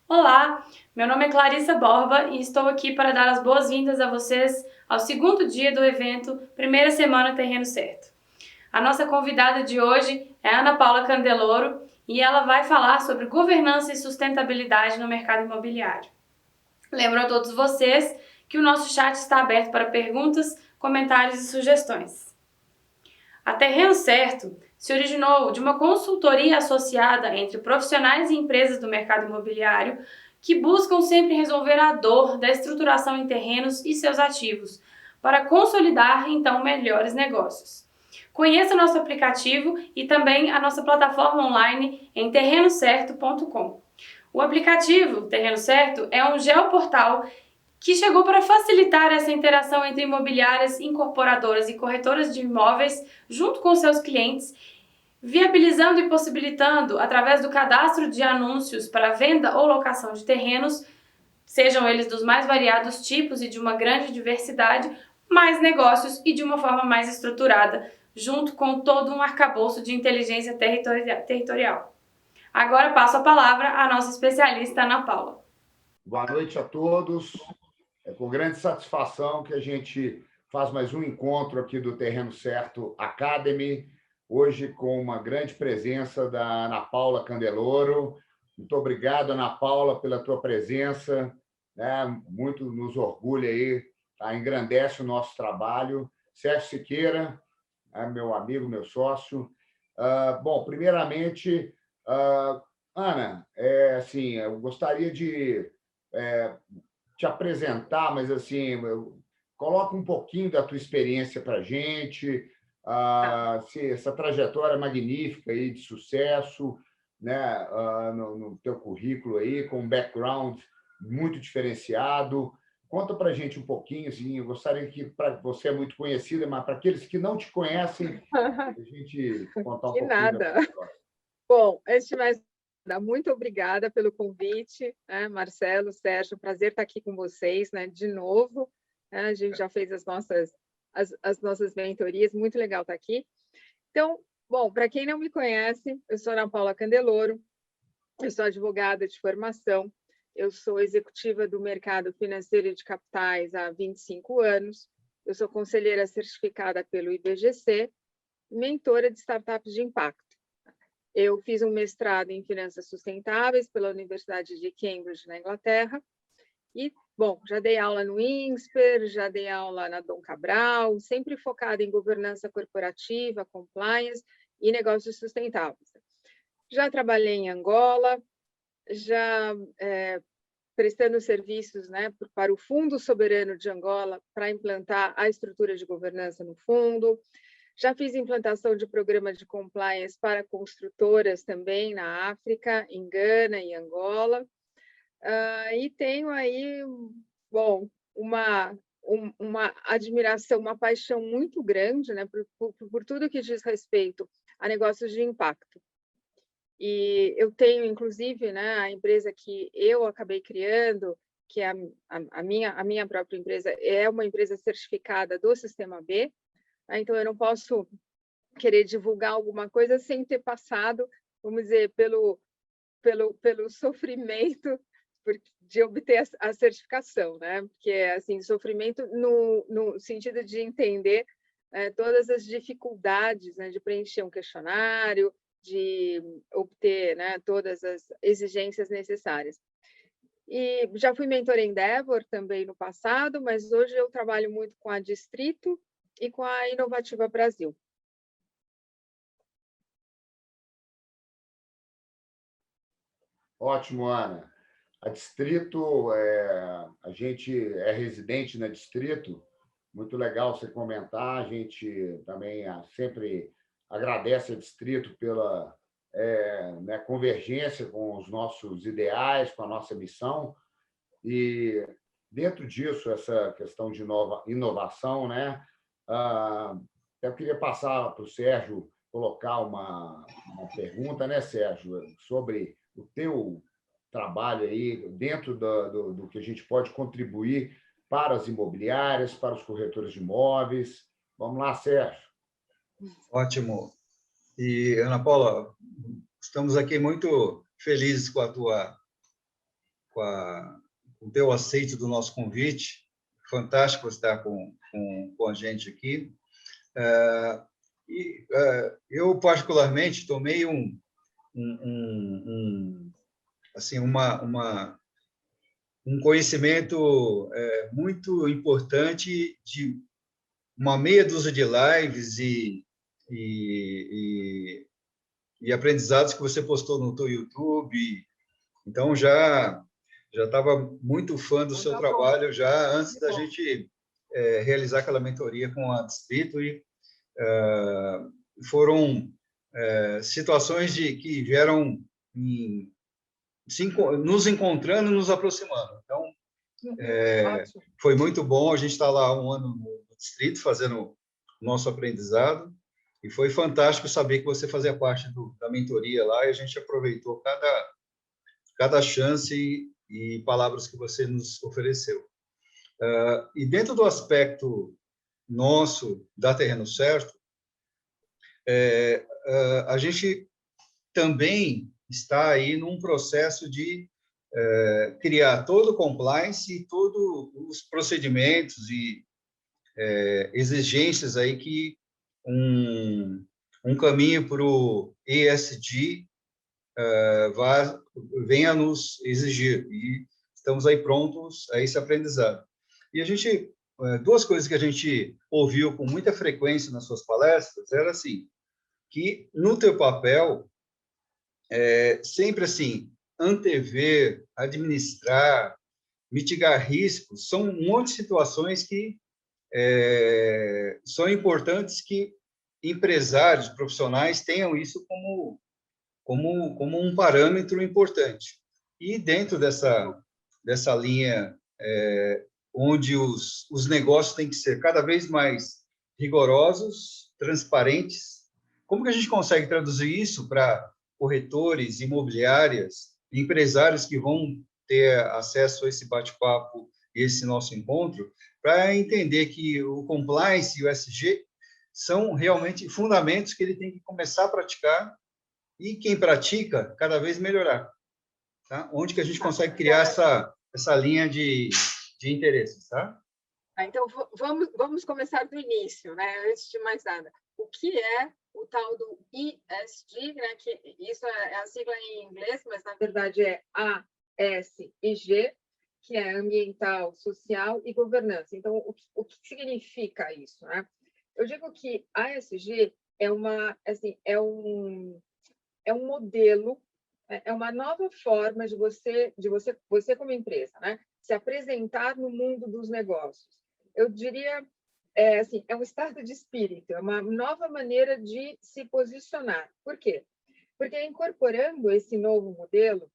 Olá, meu nome é Clarissa Borba e estou aqui para dar as boas-vindas a vocês ao segundo dia do evento Primeira Semana Terreno Certo. A nossa convidada de hoje é Ana Paula Candeloro e ela vai falar sobre governança e sustentabilidade no mercado imobiliário. Lembro a todos vocês que o nosso chat está aberto para perguntas, comentários e sugestões. A Terreno Certo se originou de uma consultoria associada entre profissionais e empresas do mercado imobiliário que buscam sempre resolver a dor da estruturação em terrenos e seus ativos, para consolidar, então, melhores negócios. Conheça nosso aplicativo e também a nossa plataforma online em terrenocerto.com. O aplicativo Terreno Certo é um geoportal que chegou para facilitar essa interação entre imobiliárias, incorporadoras e corretoras de imóveis junto com seus clientes, viabilizando e possibilitando, através do cadastro de anúncios para venda ou locação de terrenos, sejam eles dos mais variados tipos e de uma grande diversidade, mais negócios e de uma forma mais estruturada, junto com todo um arcabouço de inteligência territorial. Agora passo a palavra à nossa especialista, Ana Paula. Boa noite a todos. É com grande satisfação que a gente faz mais um encontro aqui do Terreno Certo Academy, hoje com uma grande presença da Ana Paula Candeloro. Muito obrigado, Ana Paula, pela tua presença, né? Muito nos orgulha aí, tá? Engrandece o nosso trabalho. Sérgio Siqueira, meu amigo, meu sócio. Bom, primeiramente, Ana, assim, eu gostaria de te apresentar, mas assim, coloca um pouquinho da tua experiência para a gente, essa trajetória magnífica aí de sucesso, né, no teu currículo aí, com um background muito diferenciado. Conta para a gente um pouquinho, assim, eu gostaria que, para você é muito conhecida, mas para aqueles que não te conhecem, a gente contar um Que pouquinho da nada. tua história. Bom, antes de mais nada, muito obrigada pelo convite, né, Marcelo, Sérgio, prazer estar aqui com vocês, né, de novo. Né, a gente já fez as nossas mentorias, muito legal estar aqui. Então, bom, para quem não me conhece, eu sou Ana Paula Candeloro, eu sou advogada de formação, eu sou executiva do mercado financeiro e de capitais há 25 anos, eu sou conselheira certificada pelo IBGC, mentora de startups de impacto. Eu fiz um mestrado em finanças sustentáveis pela Universidade de Cambridge, na Inglaterra, e, bom, já dei aula no INSPER, já dei aula na Dom Cabral, sempre focada em governança corporativa, compliance e negócios sustentáveis. Já trabalhei em Angola, já prestando serviços, né, para o Fundo Soberano de Angola para implantar a estrutura de governança no fundo. Já fiz implantação de programas de compliance para construtoras também na África, em Gana e Angola. E tenho aí, bom, uma admiração, uma paixão muito grande, né, por tudo que diz respeito a negócios de impacto. E eu tenho, inclusive, né, a empresa que eu acabei criando, que é a minha própria empresa, é uma empresa certificada do Sistema B, né, então eu não posso querer divulgar alguma coisa sem ter passado, vamos dizer, pelo sofrimento de obter a certificação, né? Porque assim, sofrimento no sentido de entender todas as dificuldades, né, de preencher um questionário, de obter, né, todas as exigências necessárias. E já fui mentora em Endeavor também no passado, mas hoje eu trabalho muito com a Distrito e com a Inovativa Brasil. Ótimo, Ana. A Distrito, a gente é residente na Distrito, muito legal você comentar, a gente também sempre agradece a Distrito pela né, convergência com os nossos ideais, com a nossa missão, e dentro disso, essa questão de inovação, né? Eu queria passar para o Sérgio colocar uma pergunta, né, Sérgio, sobre o teu trabalho aí dentro do que a gente pode contribuir para as imobiliárias, para os corretores de imóveis. Vamos lá, Sérgio. Ótimo. E, Ana Paula, estamos aqui muito felizes com a tua o teu aceito do nosso convite. Fantástico estar com a gente aqui. Eu, particularmente, tomei assim, um conhecimento muito importante de uma meia dúzia de lives e aprendizados que você postou no teu YouTube. Então, já estava muito fã do seu trabalho já antes da gente realizar aquela mentoria com a Distrito, e foram situações que vieram nos encontrando, nos aproximando. Então, foi muito bom. A gente está lá há um ano no Distrito, fazendo o nosso aprendizado, e foi fantástico saber que você fazia parte da mentoria lá, e a gente aproveitou cada chance e palavras que você nos ofereceu. E dentro do aspecto nosso da Terreno Certo, a gente também está aí num processo de criar todo o compliance e todos os procedimentos e exigências aí que um caminho para o ESG venha nos exigir, e estamos aí prontos a esse aprendizado. E a gente, duas coisas que a gente ouviu com muita frequência nas suas palestras era assim, que no teu papel, sempre assim, antever, administrar, mitigar riscos, são um monte de situações que são importantes que empresários, profissionais tenham isso como um parâmetro importante. E dentro dessa linha, onde os negócios têm que ser cada vez mais rigorosos, transparentes, como que a gente consegue traduzir isso para corretores, imobiliárias, empresários que vão ter acesso a esse bate-papo e esse nosso encontro, para entender que o compliance e o ESG são realmente fundamentos que ele tem que começar a praticar, e quem pratica, cada vez melhorar. Tá? Onde que a gente consegue criar essa linha de interesses, tá? Então, vamos começar do início, né? Antes de mais nada. O que é o tal do ESG, né? Que isso é a sigla em inglês, mas, na verdade, é A, S e G, que é ambiental, social e governança. Então, o que significa isso, né? Eu digo que a ESG é um modelo, é uma nova forma de você como empresa, né, se apresentar no mundo dos negócios. Eu diria, assim, é um estado de espírito, é uma nova maneira de se posicionar. Por quê? Porque incorporando esse novo modelo,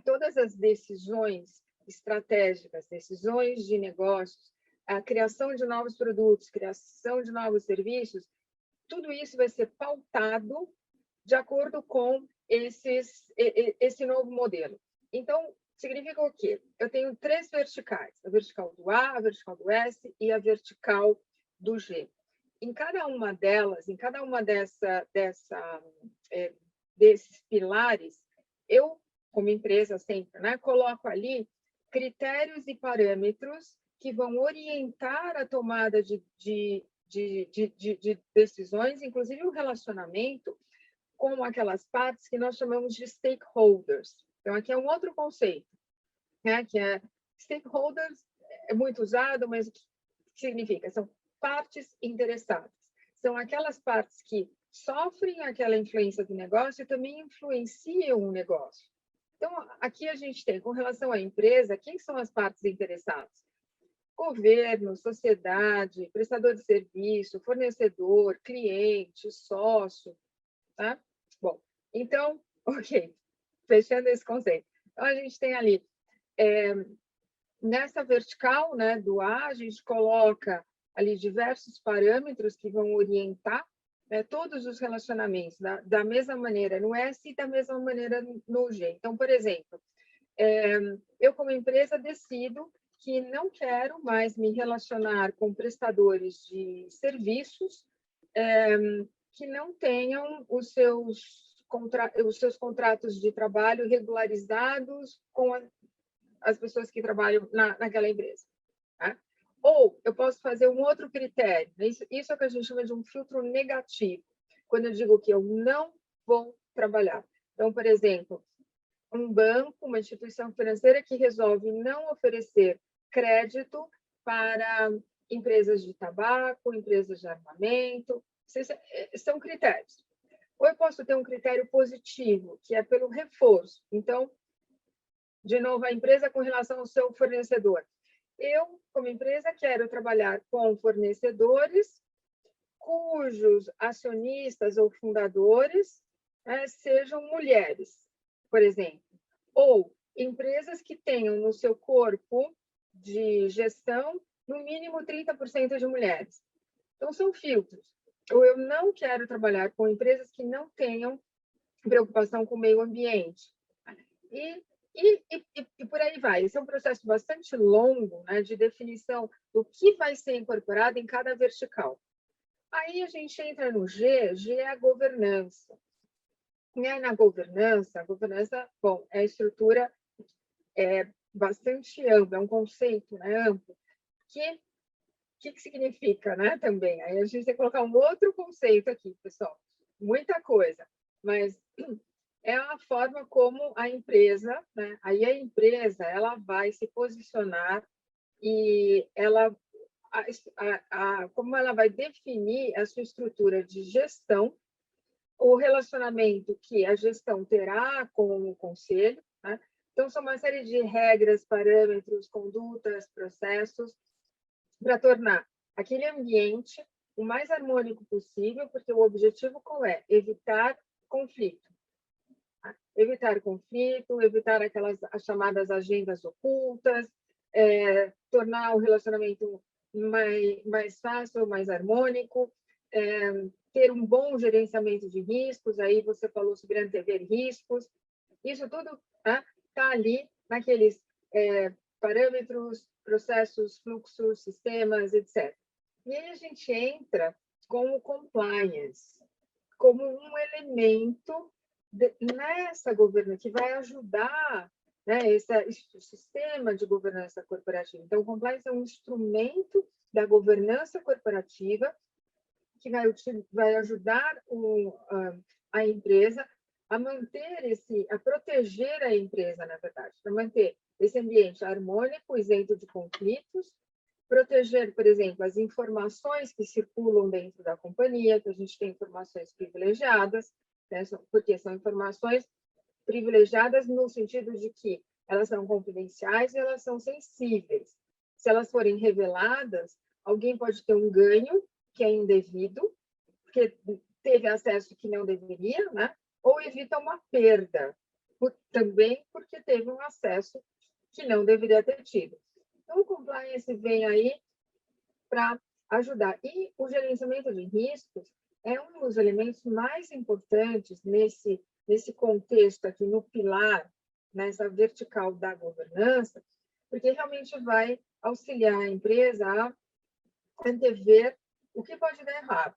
todas as decisões estratégicas, decisões de negócios, a criação de novos produtos, criação de novos serviços, tudo isso vai ser pautado de acordo com esse novo modelo. Então, significa o quê? Eu tenho 3 verticais, a vertical do A, a vertical do S e a vertical do G. Em cada uma delas, em cada uma desses pilares, eu, como empresa sempre, né, coloco ali critérios e parâmetros que vão orientar a tomada de decisões, inclusive o relacionamento com aquelas partes que nós chamamos de stakeholders. Então, aqui é um outro conceito, né? Que é stakeholders, é muito usado, mas o que significa? São partes interessadas. São aquelas partes que sofrem aquela influência do negócio e também influenciam o negócio. Então, aqui a gente tem, com relação à empresa, quem são as partes interessadas? Governo, sociedade, prestador de serviço, fornecedor, cliente, sócio, tá? Bom, então, ok, fechando esse conceito. Então, a gente tem ali, nessa vertical, né, do A, a gente coloca ali diversos parâmetros que vão orientar, né, todos os relacionamentos da mesma maneira no S e da mesma maneira no G. Então, por exemplo, eu como empresa decido que não quero mais me relacionar com prestadores de serviços que não tenham os seus contratos de trabalho regularizados as pessoas que trabalham naquela empresa. Tá? Ou eu posso fazer um outro critério. Isso é o que a gente chama de um filtro negativo. Quando eu digo que eu não vou trabalhar. Então, por exemplo, um banco, uma instituição financeira que resolve não oferecer crédito para empresas de tabaco, empresas de armamento, são critérios. Ou eu posso ter um critério positivo, que é pelo reforço. Então, de novo, a empresa com relação ao seu fornecedor. Eu, como empresa, quero trabalhar com fornecedores cujos acionistas ou fundadores sejam mulheres, por exemplo. Ou empresas que tenham no seu corpo de gestão, no mínimo 30% de mulheres. Então, são filtros. Ou eu não quero trabalhar com empresas que não tenham preocupação com o meio ambiente. E por aí vai. Esse é um processo bastante longo, né, de definição do que vai ser incorporado em cada vertical. Aí a gente entra no G. G é a governança. E aí, na governança, bom, é a estrutura bastante ampla, é um conceito, né, amplo. Que significa, né, também? Aí a gente tem que colocar um outro conceito aqui, pessoal. Muita coisa, mas é a forma como a empresa, né? Aí a empresa, ela vai se posicionar e ela, como ela vai definir a sua estrutura de gestão, o relacionamento que a gestão terá com o conselho, né? Então, são uma série de regras, parâmetros, condutas, processos, para tornar aquele ambiente o mais harmônico possível, porque o objetivo qual é? Evitar conflito. Evitar conflito, evitar as chamadas agendas ocultas, tornar o relacionamento mais fácil, mais harmônico, ter um bom gerenciamento de riscos, aí você falou sobre antever riscos, isso tudo está ali naqueles parâmetros, processos, fluxos, sistemas, etc. E aí a gente entra com o compliance, como um elemento nessa governança, que vai ajudar, né, esse sistema de governança corporativa. Então, o compliance é um instrumento da governança corporativa que vai ajudar a empresa a manter a proteger a empresa, na verdade, para manter esse ambiente harmônico, isento de conflitos, proteger, por exemplo, as informações que circulam dentro da companhia, que a gente tem informações privilegiadas, né, porque são informações privilegiadas no sentido de que elas são confidenciais e elas são sensíveis. Se elas forem reveladas, alguém pode ter um ganho que é indevido, porque teve acesso que não deveria, né? Ou evita uma perda, também porque teve um acesso que não deveria ter tido. Então, o compliance vem aí para ajudar. E o gerenciamento de riscos é um dos elementos mais importantes nesse contexto aqui, no pilar, nessa vertical da governança, porque realmente vai auxiliar a empresa a antever o que pode dar errado.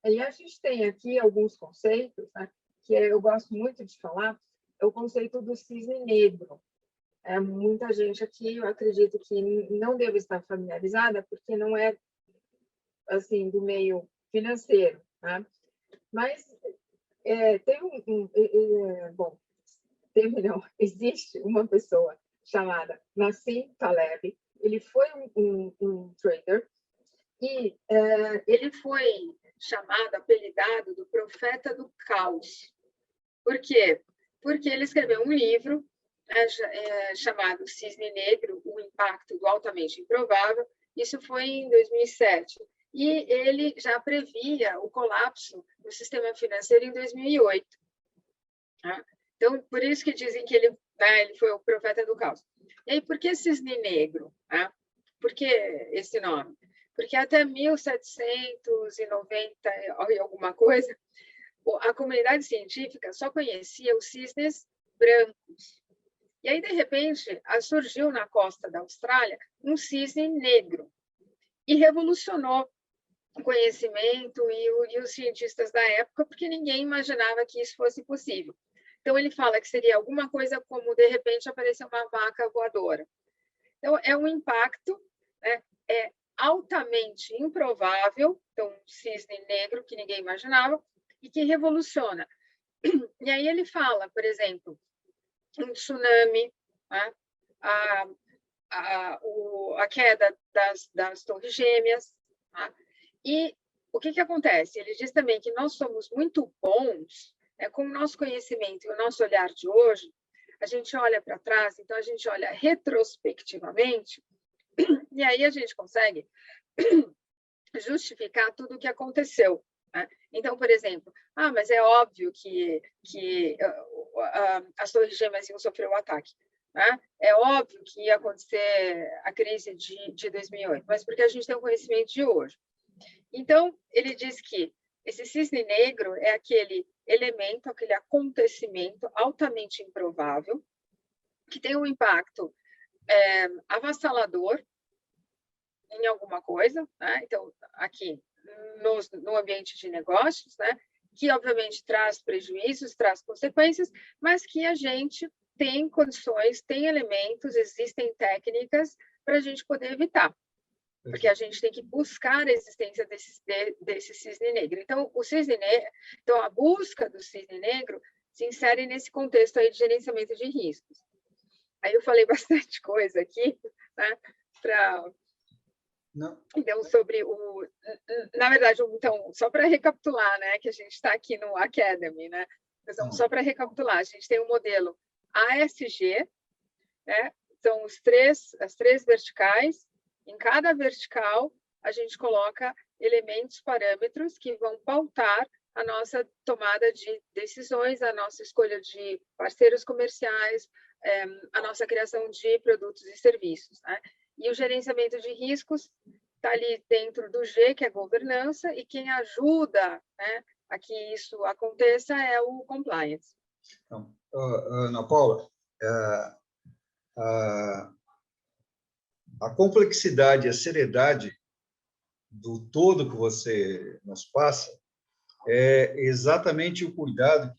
E a gente tem aqui alguns conceitos, né, que eu gosto muito de falar, é o conceito do cisne negro. Muita gente aqui, eu acredito que não deve estar familiarizada, porque não é, assim, do meio financeiro, né? Mas existe uma pessoa chamada Nassim Taleb, ele foi um trader, e ele foi chamado, apelidado do profeta do caos. Por quê? Porque ele escreveu um livro chamado Cisne Negro, o impacto do altamente improvável. Isso foi em 2007. E ele já previa o colapso do sistema financeiro em 2008. Tá? Então, por isso que dizem que ele foi o profeta do caos. E aí, por que Cisne Negro? Tá? Por que esse nome? Porque até 1790 e alguma coisa, a comunidade científica só conhecia os cisnes brancos. E aí, de repente, surgiu na costa da Austrália um cisne negro e revolucionou o conhecimento e os cientistas da época, porque ninguém imaginava que isso fosse possível. Então, ele fala que seria alguma coisa como, de repente, aparecer uma vaca voadora. Então, é um impacto, né? É altamente improvável, então, um cisne negro que ninguém imaginava, e que revoluciona. E aí ele fala, por exemplo, um tsunami, né? A queda das Torres Gêmeas. Tá? E o que acontece? Ele diz também que nós somos muito bons, com o nosso conhecimento e o nosso olhar de hoje, a gente olha para trás, então a gente olha retrospectivamente, e aí a gente consegue justificar tudo o que aconteceu. Né? Então, por exemplo, mas é óbvio que as Torres Gêmeas iam sofrer o ataque. Né? É óbvio que ia acontecer a crise de 2008, mas porque a gente tem o conhecimento de hoje. Então, ele diz que esse cisne negro é aquele elemento, aquele acontecimento altamente improvável, que tem um impacto avassalador em alguma coisa, né? Então, aqui no ambiente de negócios, né? Que obviamente traz prejuízos, traz consequências, mas que a gente tem condições, tem elementos, existem técnicas para a gente poder evitar. Porque a gente tem que buscar a existência desse cisne negro. Então, a busca do cisne negro se insere nesse contexto aí de gerenciamento de riscos. Aí eu falei bastante coisa aqui, né? Então, sobre o... Na verdade, então, só para recapitular, né? Que a gente está aqui no Academy, né? Então, só para recapitular, a gente tem o modelo ASG, né? São as três verticais. Em cada vertical, a gente coloca elementos, parâmetros que vão pautar a nossa tomada de decisões, a nossa escolha de parceiros comerciais, a nossa criação de produtos e serviços. Né? E o gerenciamento de riscos está ali dentro do G, que é governança, e quem ajuda, né, a que isso aconteça é o compliance. Então, Ana Paula, a complexidade, a seriedade do todo que você nos passa é exatamente o cuidado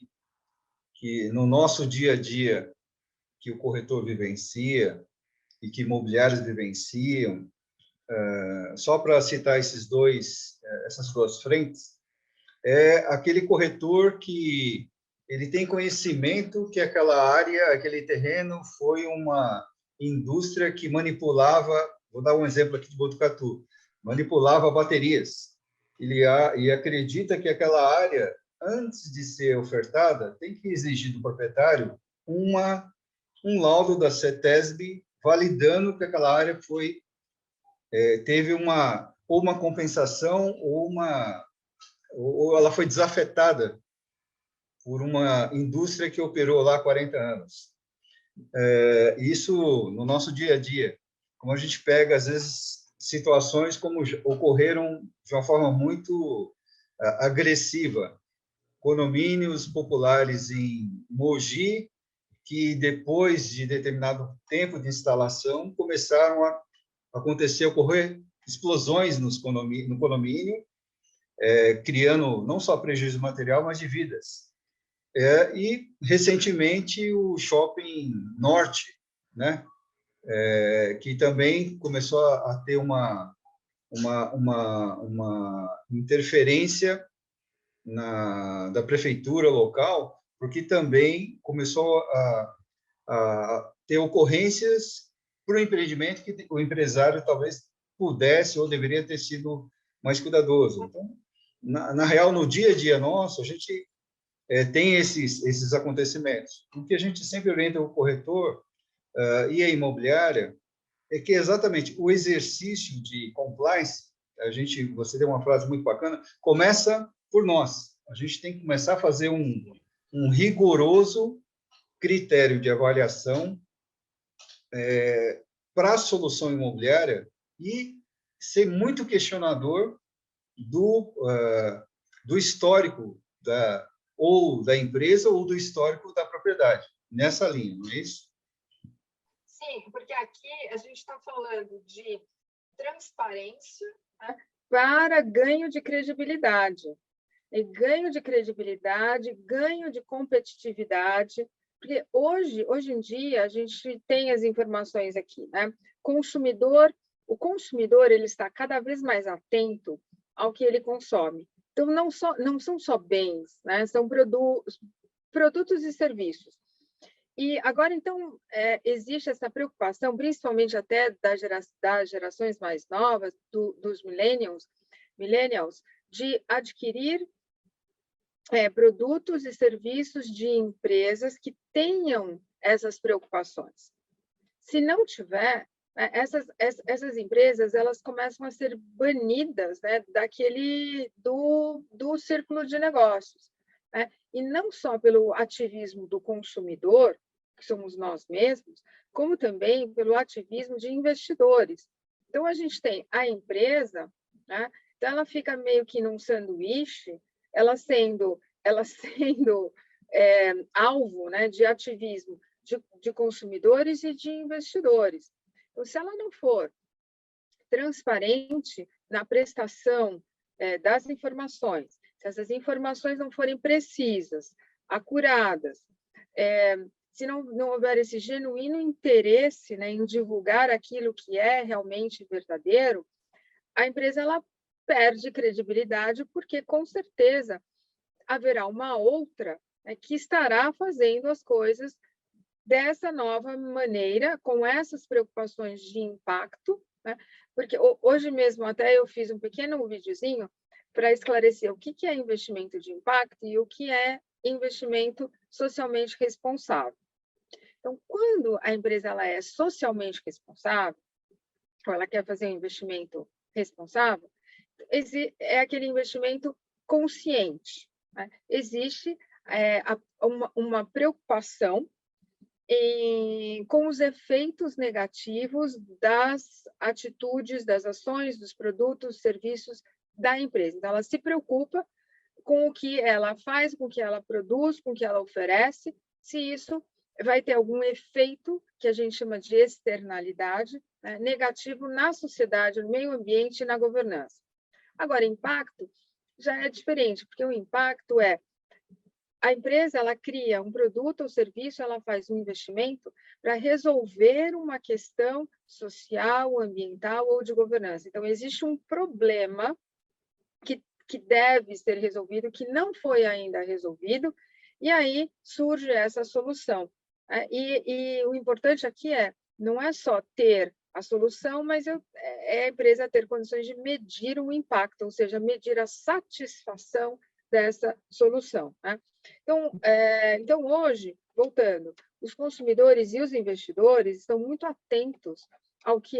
que no nosso dia a dia, que o corretor vivencia e que imobiliários vivenciam. Só para citar essas duas frentes, é aquele corretor que ele tem conhecimento que aquela área, aquele terreno foi uma indústria que manipulava, vou dar um exemplo aqui de Botucatu, manipulava baterias. E acredita que aquela área, antes de ser ofertada, tem que exigir do proprietário um laudo da CETESB validando que aquela área teve uma compensação ou ela foi desafetada por uma indústria que operou lá há 40 anos. Isso no nosso dia a dia, como a gente pega, às vezes, situações como ocorreram de uma forma muito agressiva. Condomínios populares em Mogi, que depois de determinado tempo de instalação, começaram a ocorrer explosões no condomínio, criando não só prejuízo material, mas de vidas. E, recentemente, o Shopping Norte, né? Que também começou a ter uma interferência da prefeitura local, porque também começou a ter ocorrências para o empreendimento que o empresário talvez pudesse ou deveria ter sido mais cuidadoso. Então, na real, no dia a dia nosso, a gente tem esses acontecimentos. O que a gente sempre orienta o corretor e a imobiliária é que exatamente o exercício de compliance, você deu uma frase muito bacana, começa por nós. A gente tem que começar a fazer um rigoroso critério de avaliação para a solução imobiliária e ser muito questionador do histórico ou da empresa ou do histórico da propriedade, nessa linha, não é isso? Sim, porque aqui a gente está falando de transparência, né, para ganho de credibilidade. ganho de credibilidade, ganho de competitividade, porque hoje em dia a gente tem as informações aqui, né? O consumidor ele está cada vez mais atento ao que ele consome. Então não são só bens, né? São produtos e serviços. E agora, então, existe essa preocupação, principalmente até das gerações mais novas, dos millennials, de adquirir produtos e serviços de empresas que tenham essas preocupações. Se não tiver, né, essas empresas elas começam a ser banidas, né, do círculo de negócios, né? E não só pelo ativismo do consumidor, que somos nós mesmos, como também pelo ativismo de investidores. Então, a gente tem a empresa, né? Então, ela fica meio que num sanduíche, ela sendo alvo, né, de ativismo de consumidores e de investidores. Então, se ela não for transparente na prestação das informações, se essas informações não forem precisas, acuradas, se não houver esse genuíno interesse, né, em divulgar aquilo que é realmente verdadeiro, a empresa ela perde credibilidade, porque, com certeza, haverá uma outra, né, que estará fazendo as coisas dessa nova maneira, com essas preocupações de impacto, né? Porque hoje mesmo até eu fiz um pequeno videozinho para esclarecer o que é investimento de impacto e o que é investimento socialmente responsável. Então, quando a empresa ela é socialmente responsável, ou ela quer fazer um investimento responsável, é aquele investimento consciente, né? Existe uma preocupação com os efeitos negativos das atitudes, das ações, dos produtos, serviços da empresa. Então, ela se preocupa com o que ela faz, com o que ela produz, com o que ela oferece, se isso vai ter algum efeito que a gente chama de externalidade, né, negativo na sociedade, no meio ambiente e na governança. Agora, impacto já é diferente, porque o impacto a empresa ela cria um produto ou serviço, ela faz um investimento para resolver uma questão social, ambiental ou de governança. Então, existe um problema que deve ser resolvido, que não foi ainda resolvido, e aí surge essa solução. E o importante aqui não é só ter a solução, mas a empresa ter condições de medir o impacto, ou seja, medir a satisfação dessa solução, né? Então, hoje, voltando, os consumidores e os investidores estão muito atentos ao que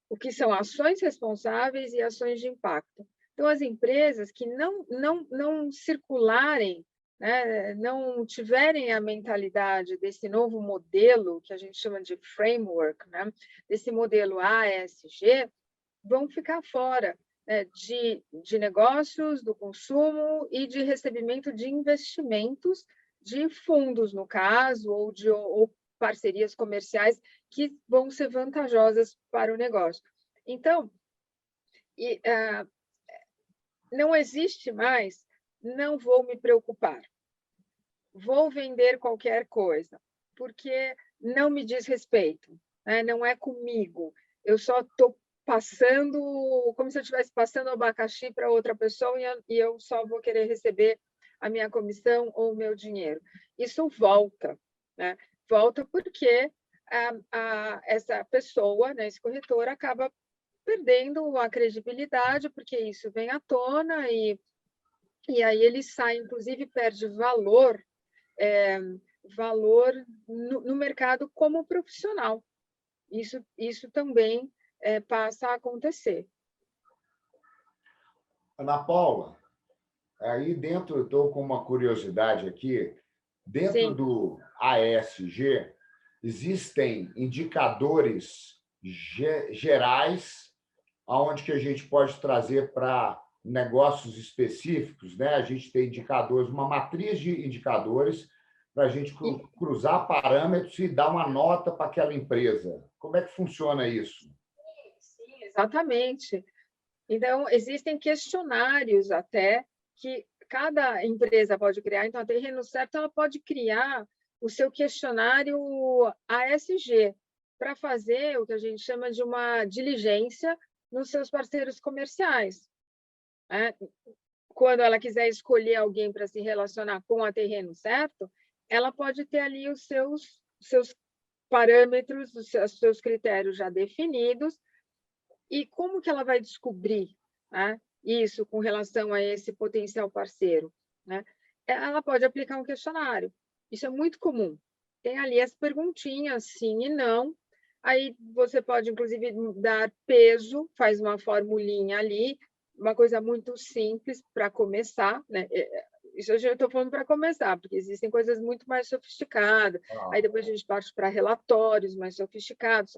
o que são ações responsáveis e ações de impacto. Então, as empresas que não circularem, né, não tiverem a mentalidade desse novo modelo, que a gente chama de framework, né, desse modelo ASG, vão ficar fora de negócios, do consumo e de recebimento de investimentos de fundos, no caso, ou parcerias comerciais que vão ser vantajosas para o negócio. Então, não existe mais, não vou me preocupar, vou vender qualquer coisa, porque não me diz respeito, né? Não é comigo, eu só estou passando, como se eu estivesse passando abacaxi para outra pessoa e eu só vou querer receber a minha comissão ou o meu dinheiro. Isso volta, né? Volta porque essa pessoa, né, esse corretor, acaba perdendo a credibilidade, porque isso vem à tona e aí ele sai, inclusive, perde valor no mercado como profissional. Isso também passa a acontecer. Ana Paula, aí dentro, eu estou com uma curiosidade aqui, dentro Sim. do ASG, existem indicadores gerais aonde que a gente pode trazer para negócios específicos, né? A gente tem indicadores, uma matriz de indicadores para a gente cruzar parâmetros e dar uma nota para aquela empresa. Como é que funciona isso? Sim, exatamente. Então, existem questionários até que cada empresa pode criar. Então, a Terreno Certo ela pode criar o seu questionário ASG para fazer o que a gente chama de uma diligência nos seus parceiros comerciais. Né? Quando ela quiser escolher alguém para se relacionar com a Terreno Certo, ela pode ter ali os seus parâmetros, os seus critérios já definidos. E como que ela vai descobrir, né, isso com relação a esse potencial parceiro? Né? Ela pode aplicar um questionário. Isso é muito comum. Tem ali as perguntinhas, sim e não. Aí você pode, inclusive, dar peso, faz uma formulinha ali, uma coisa muito simples para começar, né? Isso eu estou falando para começar, porque existem coisas muito mais sofisticadas. Aí depois a gente parte para relatórios mais sofisticados.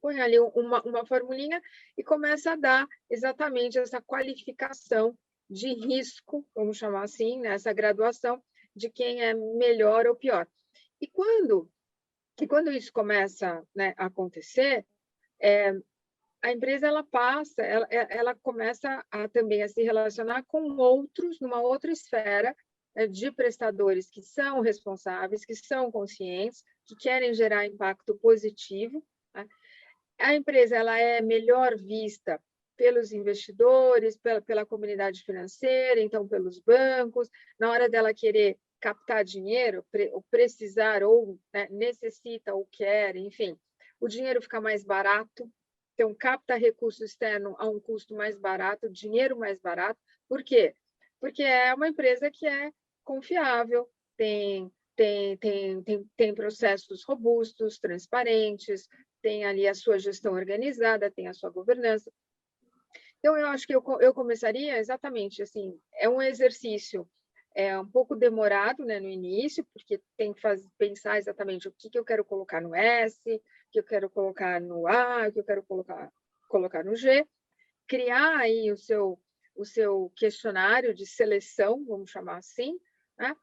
Põe ali uma formulinha e começa a dar exatamente essa qualificação de risco, vamos chamar assim, né? Essa graduação de quem é melhor ou pior. E quando isso começa, né, a acontecer, a empresa ela começa também a se relacionar com outros, numa outra esfera, de prestadores que são responsáveis, que são conscientes, que querem gerar impacto positivo. Né? A empresa ela é melhor vista pelos investidores, pela comunidade financeira, então pelos bancos, na hora dela querer captar dinheiro, ou precisar, ou né, necessita, ou quer, enfim, o dinheiro fica mais barato, então capta recurso externo a um custo mais barato, dinheiro mais barato. Por quê? Porque é uma empresa que é confiável, tem processos robustos, transparentes, tem ali a sua gestão organizada, tem a sua governança. Então, eu acho que eu começaria exatamente assim, é um exercício um pouco demorado, né, no início, porque tem que pensar exatamente o que eu quero colocar no S, o que eu quero colocar no A, o que eu quero colocar no G, criar aí o seu questionário de seleção, vamos chamar assim, né?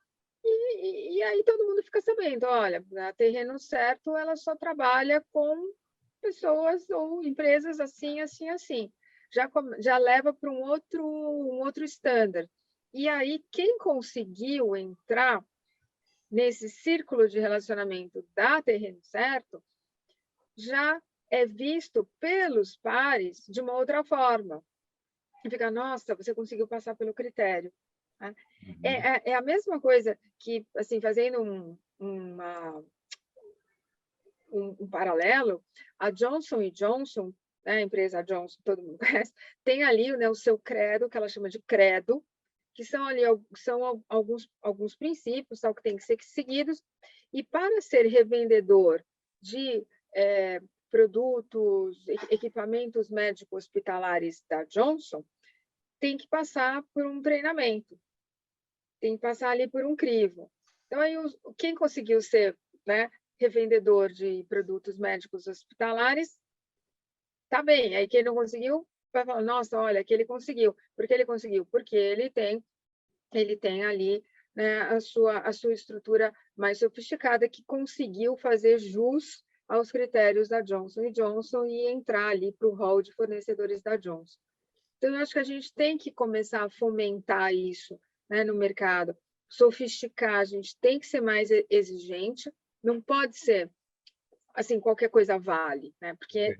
E aí todo mundo fica sabendo, olha, a Terreno Certo, ela só trabalha com pessoas ou empresas assim, assim, assim. Já leva para um outro standard. E aí, quem conseguiu entrar nesse círculo de relacionamento da Terreno Certo, já é visto pelos pares de uma outra forma. E fica, nossa, você conseguiu passar pelo critério. É a mesma coisa que, assim, fazendo um paralelo, a Johnson & Johnson, né, a empresa Johnson, todo mundo conhece, tem ali, né, o seu credo, que ela chama de credo, que são ali são alguns princípios tal, que têm que ser seguidos, e para ser revendedor de produtos, equipamentos médicos hospitalares da Johnson, tem que passar por um treinamento, tem que passar ali por um crivo. Então, aí, quem conseguiu ser, né, revendedor de produtos médicos hospitalares, tá bem. Aí, quem não conseguiu, vai falar, nossa, olha, que ele conseguiu. Por que ele conseguiu? Porque ele tem ali, né, a sua estrutura mais sofisticada, que conseguiu fazer jus aos critérios da Johnson & Johnson e entrar ali para o hall de fornecedores da Johnson. Então, eu acho que a gente tem que começar a fomentar isso, né, no mercado, sofisticar, a gente tem que ser mais exigente, não pode ser assim, qualquer coisa vale, né? Porque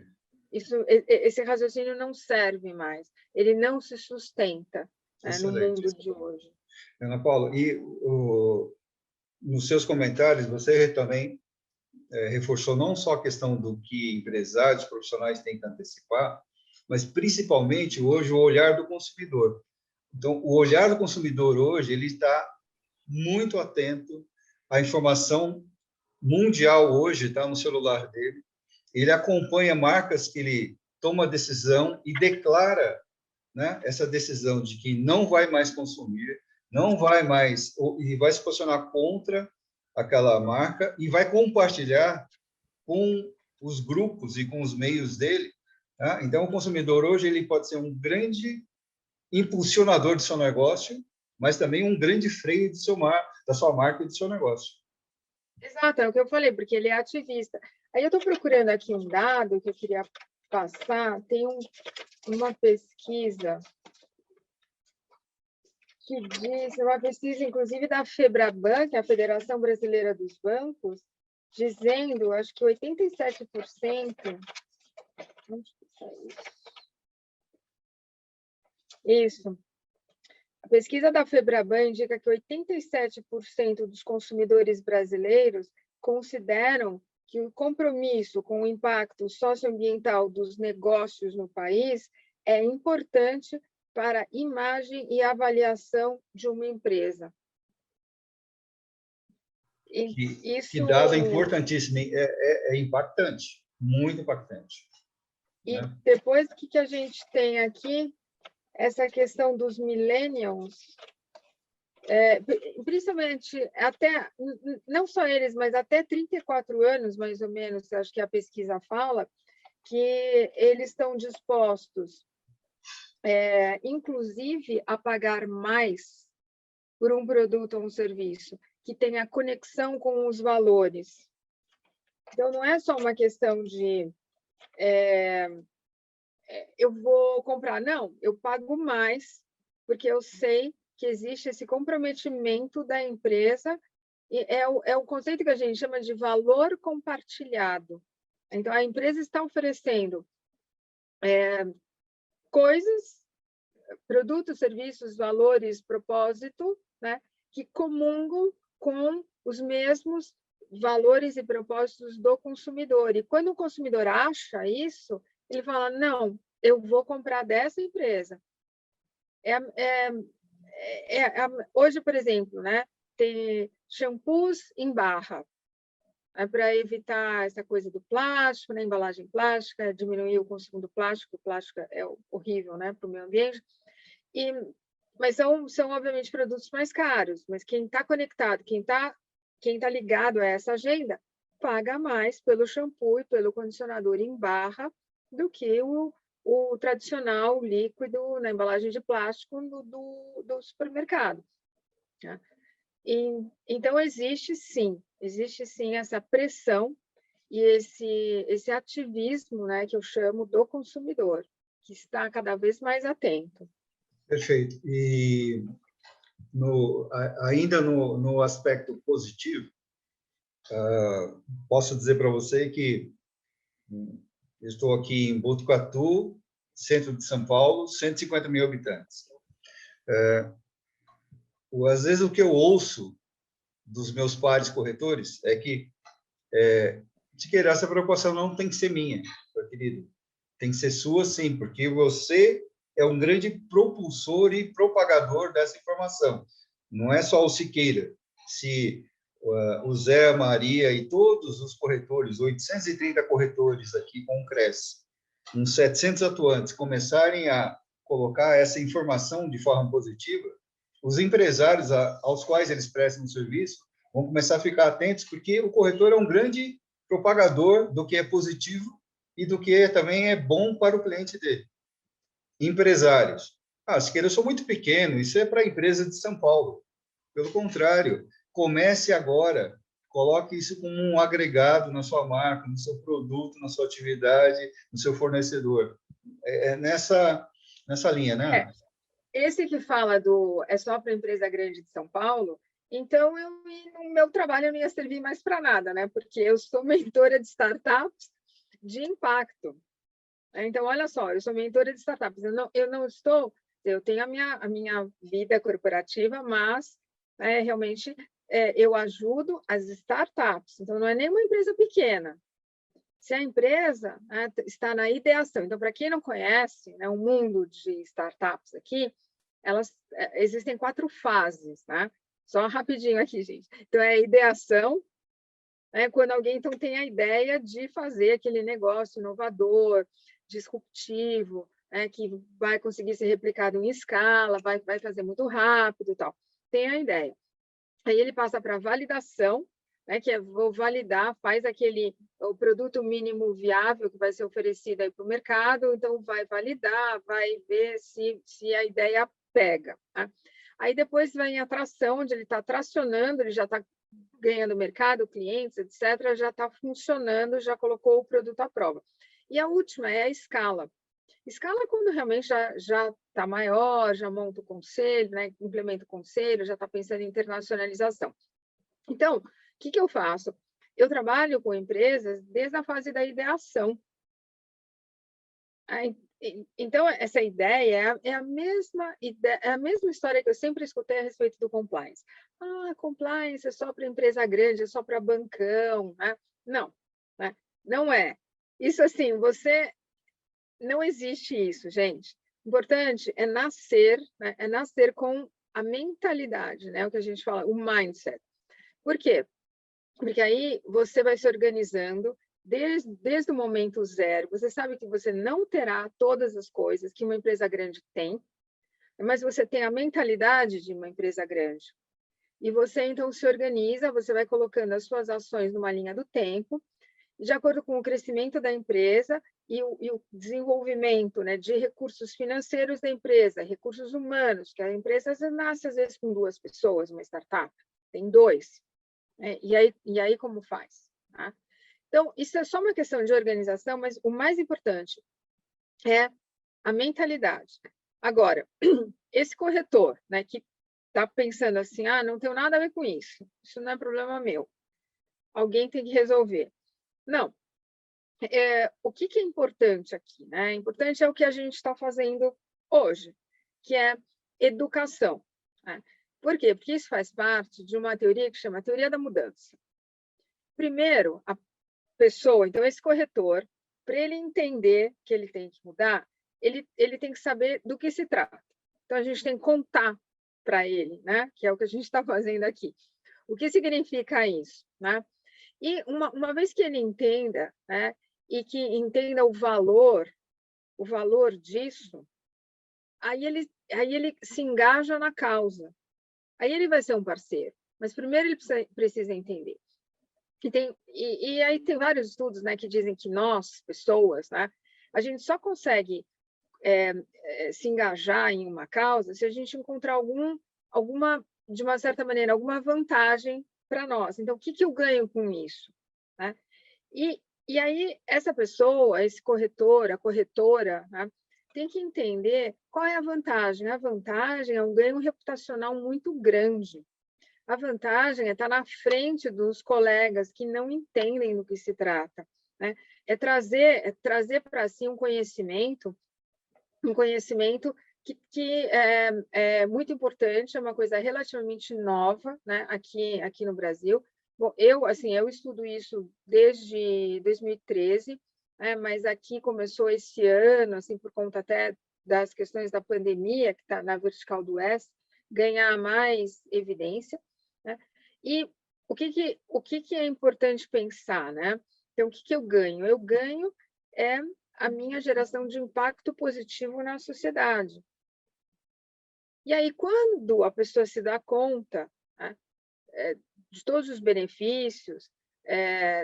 esse raciocínio não serve mais, ele não se sustenta, né, no mundo de hoje. Ana Paula, e nos seus comentários, você também reforçou não só a questão do que empresários, profissionais têm que antecipar, mas principalmente hoje o olhar do consumidor. Então, o olhar do consumidor hoje, ele está muito atento à informação mundial hoje, está no celular dele. Ele acompanha marcas que ele toma decisão e declara, né, essa decisão de que não vai mais consumir, não vai mais, e vai se posicionar contra aquela marca e vai compartilhar com os grupos e com os meios dele. Tá? Então, o consumidor hoje ele pode ser um grande impulsionador do seu negócio, mas também um grande freio da sua marca e do seu negócio. Exato, é o que eu falei, porque ele é ativista. Aí eu estou procurando aqui um dado que eu queria passar, tem uma pesquisa que diz, uma pesquisa, inclusive, da FEBRABAN, que é a Federação Brasileira dos Bancos, dizendo, acho que 87%... Onde está isso? Isso. A pesquisa da FEBRABAN indica que 87% dos consumidores brasileiros consideram que o compromisso com o impacto socioambiental dos negócios no país é importante para a imagem e avaliação de uma empresa. Que dado importantíssimo, é impactante, muito impactante. E depois, o que a gente tem aqui? Essa questão dos millennials, principalmente, até, não só eles, mas até 34 anos, mais ou menos, acho que a pesquisa fala, que eles estão dispostos, inclusive, a pagar mais por um produto ou um serviço que tenha conexão com os valores. Então, não é só uma questão de eu vou comprar, não, eu pago mais, porque eu sei que existe esse comprometimento da empresa, e é o conceito que a gente chama de valor compartilhado. Então, a empresa está oferecendo coisas, produtos, serviços, valores, propósito, né, que comungam com os mesmos valores e propósitos do consumidor. E quando o consumidor acha isso, ele fala, não, eu vou comprar dessa empresa. Hoje, por exemplo, né, tem shampoos em barra, para evitar essa coisa do plástico, né, embalagem plástica, diminuir o consumo do plástico. O plástico é horrível, né, para o meio ambiente. Mas são, obviamente, produtos mais caros. Mas quem está conectado, quem tá ligado a essa agenda, paga mais pelo shampoo e pelo condicionador em barra do que o tradicional líquido na embalagem de plástico do supermercado. Né? Então, existe sim essa pressão e esse ativismo, né, que eu chamo do consumidor, que está cada vez mais atento. Perfeito. E ainda no aspecto positivo, posso dizer para você que eu estou aqui em Botucatu, centro de São Paulo, 150 mil habitantes. Às vezes, o que eu ouço dos meus pares corretores é que, essa preocupação não tem que ser minha, meu querido. Tem que ser sua, sim, porque você é um grande propulsor e propagador dessa informação. Não é só o Siqueira. Se o Zé, a Maria e todos os corretores, 830 corretores aqui com o Cresce, uns 700 atuantes, começarem a colocar essa informação de forma positiva, os empresários aos quais eles prestam serviço vão começar a ficar atentos, porque o corretor é um grande propagador do que é positivo e do que também é bom para o cliente dele. Empresários. Siqueira, eu sou muito pequeno, isso é para a empresa de São Paulo. Pelo contrário, comece agora, coloque isso como um agregado na sua marca, no seu produto, na sua atividade, no seu fornecedor. Nessa linha, né? Esse que fala é só para a empresa grande de São Paulo, então no meu trabalho eu não ia servir mais para nada, né? Porque eu sou mentora de startups de impacto. Então, olha só, eu sou mentora de startups, eu tenho a minha vida corporativa, mas realmente eu ajudo as startups, então não é nem uma empresa pequena. Se a empresa está na ideação, então, para quem não conhece, né, o mundo de startups aqui, existem 4 fases, tá? Só rapidinho aqui, gente. Então, é a ideação, quando alguém então, tem a ideia de fazer aquele negócio inovador, disruptivo, que vai conseguir ser replicado em escala, vai fazer muito rápido e tal. Tem a ideia. Aí ele passa para a validação, que é vou validar, faz o produto mínimo viável que vai ser oferecido para o mercado, então vai validar, vai ver se a ideia pega. Tá? Aí depois vem a tração, onde ele está tracionando, ele já está ganhando mercado, clientes, etc., já está funcionando, já colocou o produto à prova. E a última é a escala. Escala quando realmente já está maior, já monta o conselho, né? Implementa o conselho, já está pensando em internacionalização. Então, o que eu faço? Eu trabalho com empresas desde a fase da ideação. Então, essa ideia é a mesma ideia, é a mesma história que eu sempre escutei a respeito do compliance. Compliance é só para empresa grande, é só para bancão, né? Não, né? Não é. Isso assim, não existe isso, gente. O importante é nascer, né? É nascer com a mentalidade, né? O que a gente fala, o mindset. Por quê? Porque aí você vai se organizando desde o momento zero. Você sabe que você não terá todas as coisas que uma empresa grande tem, mas você tem a mentalidade de uma empresa grande. E você, então, se organiza, você vai colocando as suas ações numa linha do tempo, de acordo com o crescimento da empresa e o desenvolvimento, né, de recursos financeiros da empresa, recursos humanos, que a empresa nasce, às vezes, com 2 pessoas, uma startup, tem 2. E aí como faz? Tá? Então, isso é só uma questão de organização, mas o mais importante é a mentalidade. Agora, esse corretor, né, que está pensando assim, não tenho nada a ver com isso não é problema meu, alguém tem que resolver. Não. O que é importante aqui? Né? Importante é o que a gente está fazendo hoje, que é educação. Né? Por quê? Porque isso faz parte de uma teoria que chama teoria da mudança. Primeiro, a pessoa, então esse corretor, para ele entender que ele tem que mudar, ele tem que saber do que se trata. Então, a gente tem que contar para ele, né? Que é o que a gente está fazendo aqui. O que significa isso? Né? E uma vez que ele entenda, né? E que entenda o valor disso, aí ele se engaja na causa. Aí ele vai ser um parceiro. Mas primeiro ele precisa entender. E aí tem vários estudos, né, que dizem que nós, pessoas, né, a gente só consegue se engajar em uma causa se a gente encontrar de uma certa maneira, alguma vantagem para nós. Então, o que eu ganho com isso? Né? E aí, essa pessoa, esse corretor, a corretora, né, tem que entender qual é a vantagem. A vantagem é um ganho reputacional muito grande. A vantagem é estar na frente dos colegas que não entendem do que se trata. Né? É trazer para si um conhecimento que é muito importante, é uma coisa relativamente nova, né, aqui no Brasil. Bom, eu estudo isso desde 2013, né, mas aqui começou esse ano, assim, por conta até das questões da pandemia, que está na vertical do Oeste, ganhar mais evidência. Né? E o que é importante pensar? Né? Então, o que eu ganho? Eu ganho a minha geração de impacto positivo na sociedade. E aí, quando a pessoa se dá conta, né, de todos os benefícios,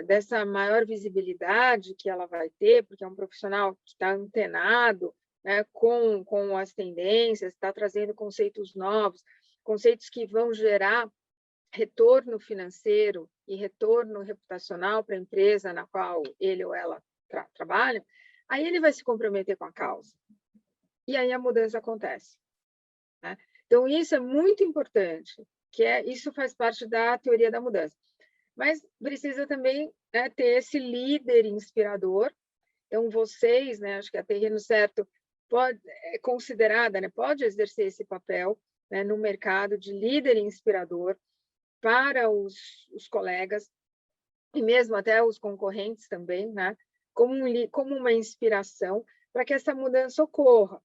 dessa maior visibilidade que ela vai ter, porque é um profissional que está antenado, né, com as tendências, está trazendo conceitos novos, conceitos que vão gerar retorno financeiro e retorno reputacional para a empresa na qual ele ou ela trabalha, aí ele vai se comprometer com a causa. E aí a mudança acontece. Né? Então, isso é muito importante, isso faz parte da teoria da mudança. Mas precisa também ter esse líder inspirador. Então, vocês, né, acho que a Terreno Certo é considerada, né, pode exercer esse papel, né, no mercado de líder inspirador para os colegas, e mesmo até os concorrentes também, né? Como uma inspiração para que essa mudança ocorra.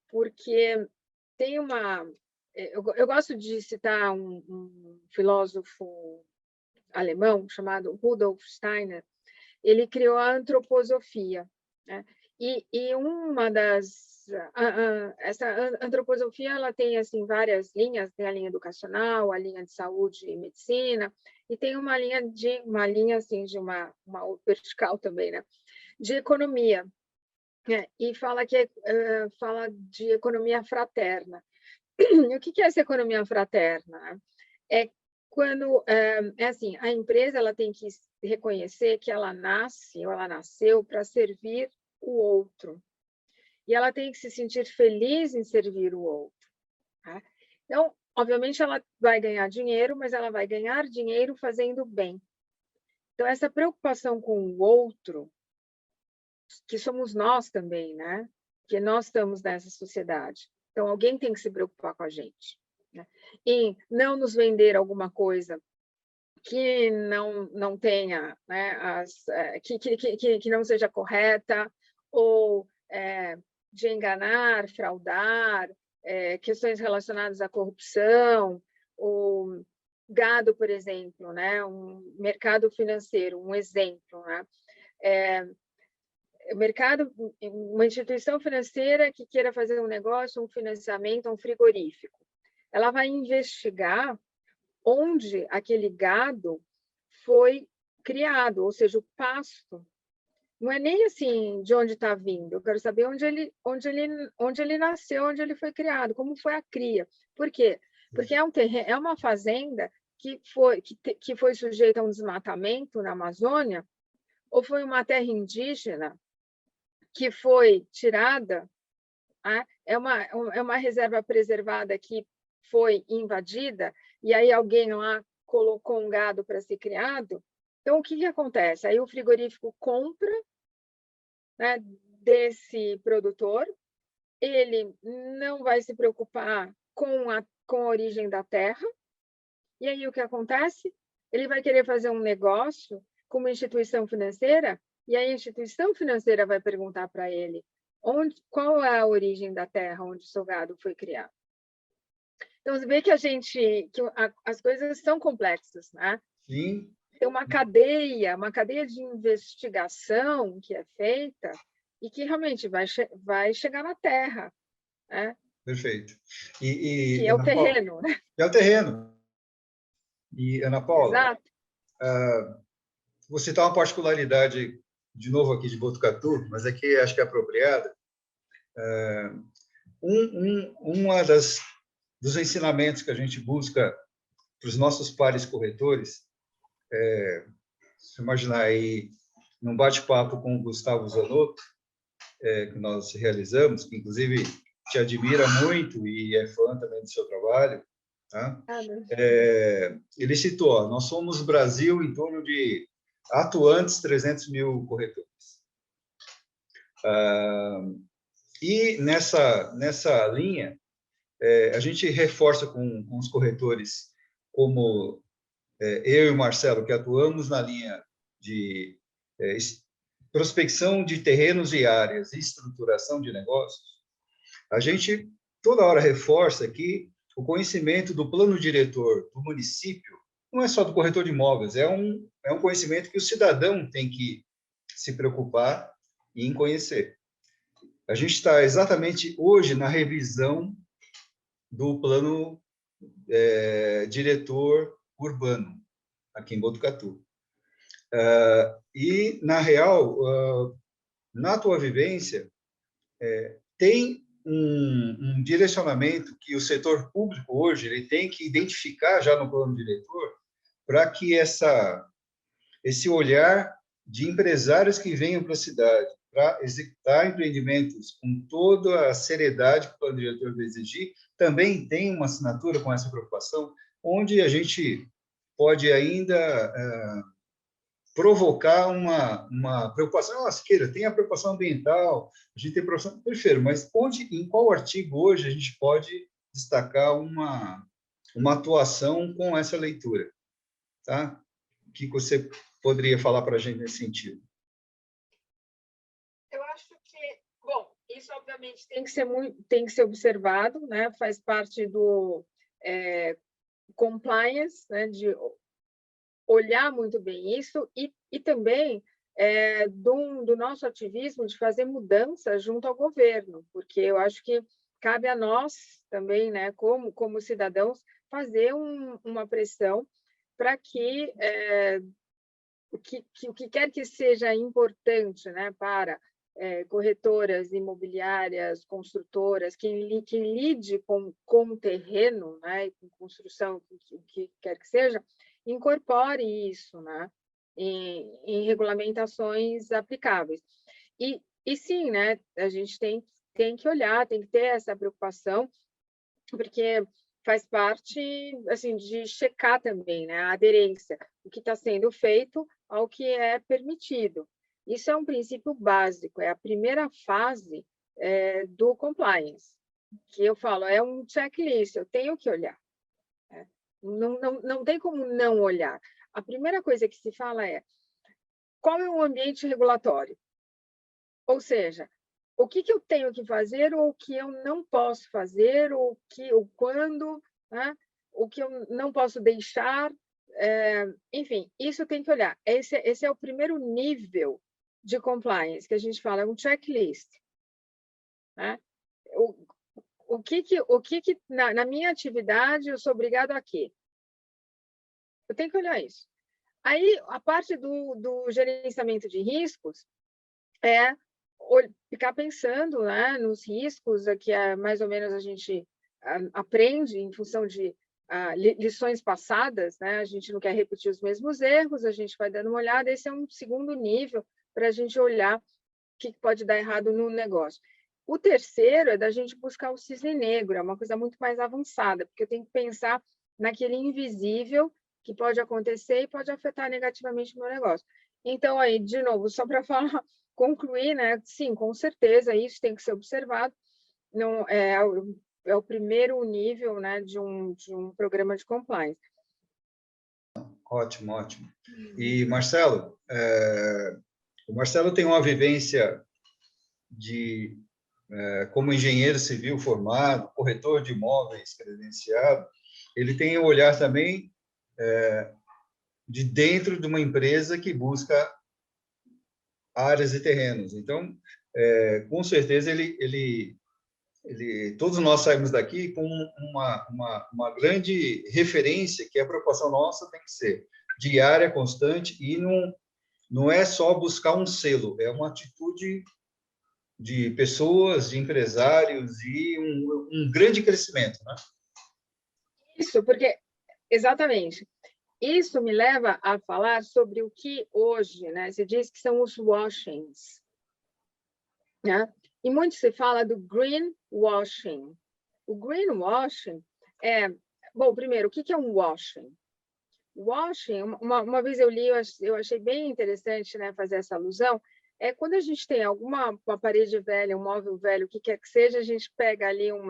Porque tem eu gosto de citar um filósofo alemão chamado Rudolf Steiner. Ele criou a antroposofia. Né? E uma essa antroposofia, ela tem assim várias linhas, tem a linha educacional, a linha de saúde e medicina, e tem uma linha assim de uma vertical também, né, de economia. E fala de economia fraterna. E o que é essa economia fraterna? É quando assim, a empresa ela tem que reconhecer que ela nasceu para servir o outro. E ela tem que se sentir feliz em servir o outro. Tá? Então, obviamente, ela vai ganhar dinheiro, mas ela vai ganhar dinheiro fazendo bem. Então, essa preocupação com o outro, que somos nós também, né? Que nós estamos nessa sociedade. Então, alguém tem que se preocupar com a gente, né? E não nos vender alguma coisa que não tenha, né, que não seja correta, ou de enganar, fraudar, questões relacionadas à corrupção, o gado, por exemplo, né, um mercado financeiro, um exemplo, né, mercado, uma instituição financeira que queira fazer um negócio, um financiamento, um frigorífico, ela vai investigar onde aquele gado foi criado, ou seja, o pasto. Não é nem assim de onde está vindo, eu quero saber onde ele nasceu, onde ele foi criado, como foi a cria. Por quê? Porque é uma fazenda que foi sujeita a um desmatamento na Amazônia, ou foi uma terra indígena que foi tirada, é uma reserva preservada que foi invadida, e aí alguém lá colocou um gado para ser criado. Então, o que acontece? Aí o frigorífico compra, né, desse produtor, ele não vai se preocupar com a origem da terra, e aí o que acontece? Ele vai querer fazer um negócio com uma instituição financeira, e a instituição financeira vai perguntar para ele qual é a origem da terra onde o seu gado foi criado. Então, você vê que as coisas são complexas, né? Sim. Tem uma cadeia de investigação que é feita e que realmente vai chegar na terra, né? Perfeito. Que é o Ana Paula, terreno, né? é o terreno. E, Ana Paula, Exato. vou citar uma particularidade, de novo aqui de Botucatu, mas aqui acho que é apropriada. Uma dos ensinamentos que a gente busca para os nossos pares corretores, se imaginar aí, num bate-papo com o Gustavo Zanotto, que nós realizamos, que inclusive te admira muito e é fã também do seu trabalho, tá? Ele citou, nós somos Brasil em torno de atuantes 300 mil corretores. E nessa linha, a gente reforça com os corretores, como eu e o Marcelo, que atuamos na linha de prospecção de terrenos e áreas e estruturação de negócios, a gente toda hora reforça que o conhecimento do plano diretor do município não é só do corretor de imóveis, é um conhecimento que o cidadão tem que se preocupar em conhecer. A gente está exatamente hoje na revisão do plano diretor urbano, aqui em Botucatu. E, na real, na tua vivência, tem um direcionamento que o setor público hoje ele tem que identificar já no plano diretor para que esse olhar de empresários que venham para a cidade para executar empreendimentos com toda a seriedade que o plano diretor vai exigir, também tem uma assinatura com essa preocupação, onde a gente pode ainda provocar uma preocupação, Siqueira, tem a preocupação ambiental, a gente tem preocupação, perfeito, mas em qual artigo hoje a gente pode destacar uma atuação com essa leitura? Tá? O que você poderia falar para a gente nesse sentido? Eu acho que, bom, isso obviamente tem que ser observado, né? Faz parte do compliance, né? De olhar muito bem isso e também do nosso ativismo de fazer mudanças junto ao governo, porque eu acho que cabe a nós também, né, como cidadãos, fazer uma pressão para que o que quer que seja importante, né, para corretoras imobiliárias, construtoras, quem lide com o terreno, né, e com construção, o que quer que seja, incorpore isso, né, em regulamentações aplicáveis. E sim, né, a gente tem que olhar, tem que ter essa preocupação, porque faz parte, assim, de checar também, né, a aderência, o que está sendo feito ao que é permitido. Isso é um princípio básico, é a primeira fase do compliance, que eu falo, é um checklist, eu tenho que olhar. Né? Não tem como não olhar. A primeira coisa que se fala é qual é o ambiente regulatório? Ou seja, o que eu tenho que fazer ou o que eu não posso fazer, ou quando, né? O que eu não posso deixar, enfim, isso tem que olhar. Esse é o primeiro nível de compliance, que a gente fala, é um checklist. Né? O que na minha atividade eu sou obrigado a quê? Eu tenho que olhar isso. Aí, a parte do gerenciamento de riscos é ficar pensando, né, nos riscos, que mais ou menos a gente aprende em função de lições passadas, né? A gente não quer repetir os mesmos erros, a gente vai dando uma olhada. Esse é um segundo nível para a gente olhar o que pode dar errado no negócio. O terceiro é da gente buscar o cisne negro, é uma coisa muito mais avançada, porque eu tenho que pensar naquele invisível que pode acontecer e pode afetar negativamente o meu negócio. Então, aí, de novo, só para falar, concluir, né? Sim, com certeza, isso tem que ser observado. Não, é o primeiro nível, né, de um programa de compliance. Ótimo, ótimo. E, Marcelo, o Marcelo tem uma vivência como engenheiro civil formado, corretor de imóveis credenciado, ele tem um olhar também de dentro de uma empresa que busca áreas e terrenos. Então, com certeza, todos nós saímos daqui com uma grande referência, que a preocupação nossa tem que ser diária, constante, e não é só buscar um selo, é uma atitude de pessoas, de empresários e um grande crescimento, né? Isso, porque, exatamente, isso me leva a falar sobre o que hoje, né, se diz que são os washings, né? E muito se fala do greenwashing. O greenwashing bom, primeiro, o que é um washing? Washing, uma vez eu li, eu achei bem interessante, né, fazer essa alusão, é quando a gente tem uma parede velha, um móvel velho, o que quer que seja, a gente pega ali um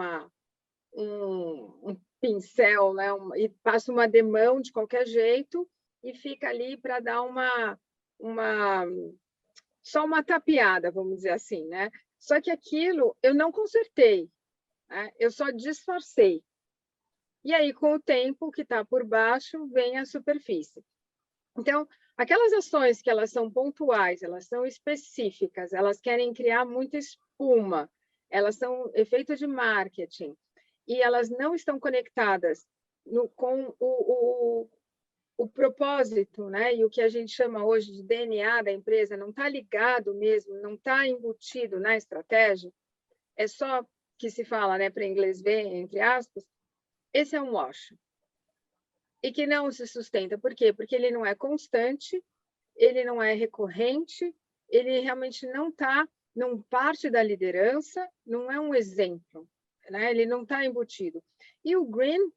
pincel, né, e passa uma demão de qualquer jeito e fica ali para dar só uma tapeada, vamos dizer assim, né? Só que aquilo eu não consertei, né? Eu só disfarcei. E aí, com o tempo, o que está por baixo vem a superfície. Então, aquelas ações que elas são pontuais, elas são específicas, elas querem criar muita espuma, elas são efeito de marketing, e elas não estão conectadas com o propósito, né? E o que a gente chama hoje de DNA da empresa, não está ligado mesmo, não está embutido na estratégia, é só que se fala, né, para inglês ver, entre aspas, esse é um wash. E que não se sustenta. Por quê? Porque ele não é constante, ele não é recorrente, ele realmente não parte da liderança, não é um exemplo, né? Ele não está embutido. E o green,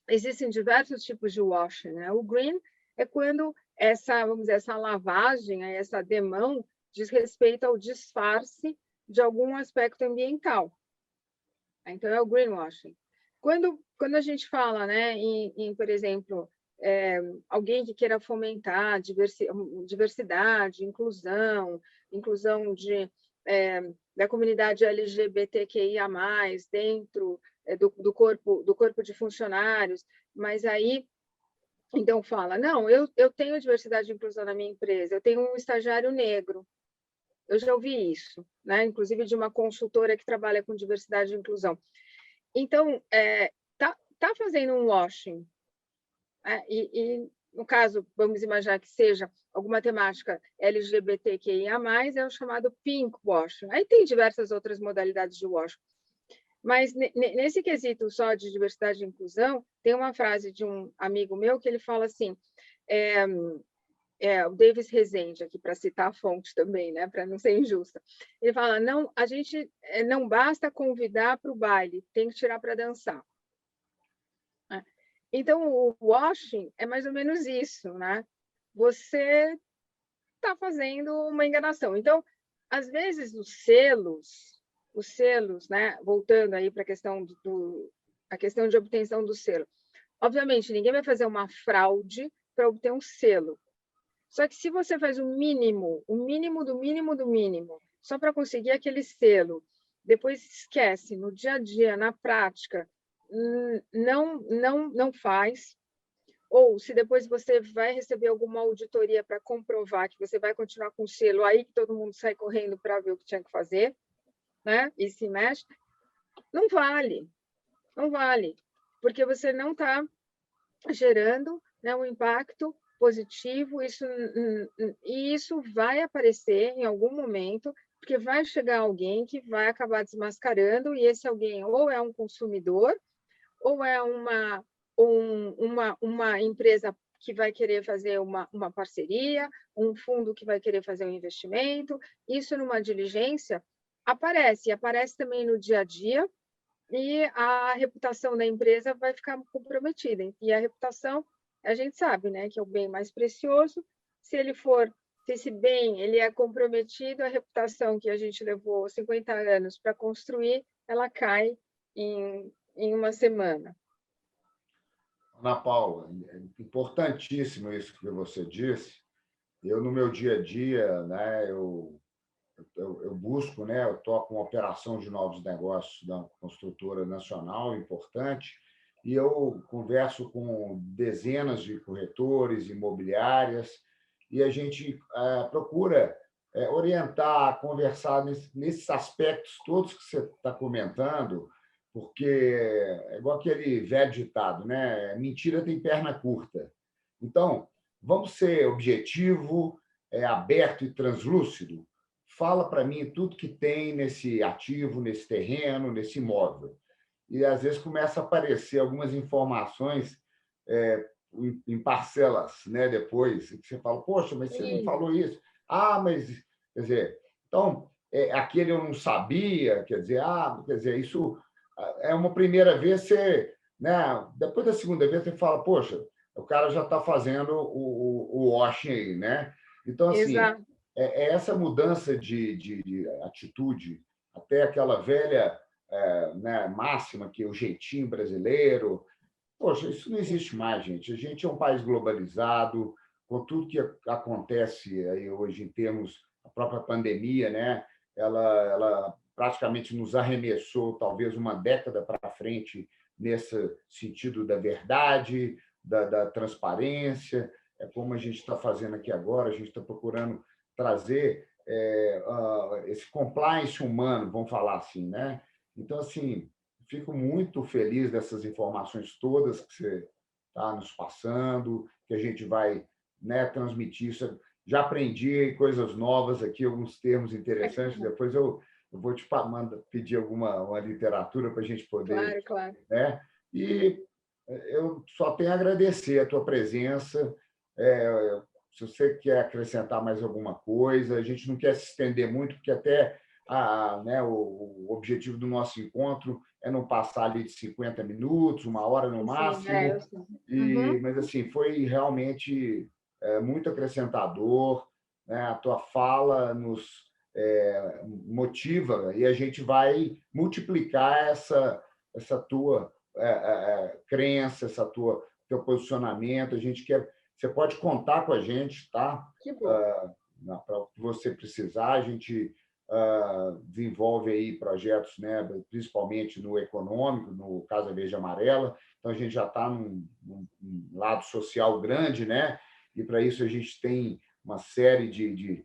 existem diversos tipos de washing, né? O green é quando vamos dizer, essa lavagem, essa demão, diz respeito ao disfarce de algum aspecto ambiental. Então, é o greenwashing. Quando a gente fala, né, por exemplo, alguém que queira fomentar diversidade, inclusão da comunidade LGBTQIA+, dentro do corpo de funcionários, mas aí, então fala, não, eu tenho diversidade e inclusão na minha empresa, eu tenho um estagiário negro. Eu já ouvi isso, né? Inclusive de uma consultora que trabalha com diversidade e inclusão. Então, tá fazendo um washing. E, no caso, vamos imaginar que seja alguma temática LGBTQIA+, é o chamado pink washing. Aí tem diversas outras modalidades de washing. Mas, nesse quesito só de diversidade e inclusão, tem uma frase de um amigo meu que ele fala assim, o Davis Rezende, aqui para citar a fonte também, né, para não ser injusta. Ele fala, não, a gente não basta convidar para o baile, tem que tirar para dançar. Então, o washing é mais ou menos isso, né? Você está fazendo uma enganação. Então, às vezes, os selos, né? Voltando aí para a questão de obtenção do selo. Obviamente, ninguém vai fazer uma fraude para obter um selo. Só que se você faz o mínimo do mínimo do mínimo, só para conseguir aquele selo, depois esquece, no dia a dia, na prática, não faz, ou se depois você vai receber alguma auditoria para comprovar que você vai continuar com o selo, aí que todo mundo sai correndo para ver o que tinha que fazer, né? E se mexe, não vale, porque você não está gerando, né, um impacto positivo, e isso vai aparecer em algum momento, porque vai chegar alguém que vai acabar desmascarando, e esse alguém ou é um consumidor, ou é uma empresa que vai querer fazer uma parceria, um fundo que vai querer fazer um investimento. Isso, numa diligência, aparece também no dia a dia, e a reputação da empresa vai ficar comprometida. E a reputação, a gente sabe, né, que é o bem mais precioso. Se esse bem ele é comprometido, a reputação que a gente levou 50 anos para construir, ela cai em uma semana. Ana Paula, é importantíssimo isso que você disse. Eu, no meu dia a dia, né, eu busco, né, eu toco uma operação de novos negócios da construtora nacional importante, e eu converso com dezenas de corretores, imobiliárias, e a gente procura orientar, conversar nesses aspectos todos que você está comentando, porque é igual aquele velho ditado, né? Mentira tem perna curta. Então, vamos ser objetivo, aberto e translúcido. Fala para mim tudo que tem nesse ativo, nesse terreno, nesse imóvel. E, às vezes, começa a aparecer algumas informações em parcelas, né? Depois, que você fala, poxa, mas você não falou isso. Ah, mas... Quer dizer, então, aquele eu não sabia, quer dizer, isso é uma primeira vez, você, né? Depois da segunda vez, você fala, poxa, o cara já está fazendo o washing aí, né? Então, assim... Exato. Essa mudança de atitude, até aquela velha né, máxima que é o jeitinho brasileiro, poxa, isso não existe mais, gente. A gente é um país globalizado, com tudo que acontece aí hoje em termos da própria pandemia, né? Ela praticamente nos arremessou talvez uma década para frente nesse sentido da verdade, da transparência. É como a gente está fazendo aqui agora, a gente está procurando trazer esse compliance humano, vamos falar assim, né? Então, assim, fico muito feliz dessas informações todas que você está nos passando, que a gente vai, né, transmitir isso. Já aprendi coisas novas aqui, alguns termos interessantes, depois eu vou te pedir uma literatura para a gente poder... Claro. Né? E eu só tenho a agradecer a tua presença. Se você quer acrescentar mais alguma coisa, a gente não quer se estender muito, porque até né, o objetivo do nosso encontro é não passar ali de 50 minutos, 1 hora no máximo. Mas, assim, foi realmente muito acrescentador, né? A tua fala nos motiva, e a gente vai multiplicar essa tua crença, teu posicionamento. A gente quer... Você pode contar com a gente, tá? Que bom. Para o que você precisar. A gente desenvolve aí projetos, né, principalmente no econômico, no Casa Verde e Amarela. Então, a gente já está num lado social grande, né? E, para isso, a gente tem uma série de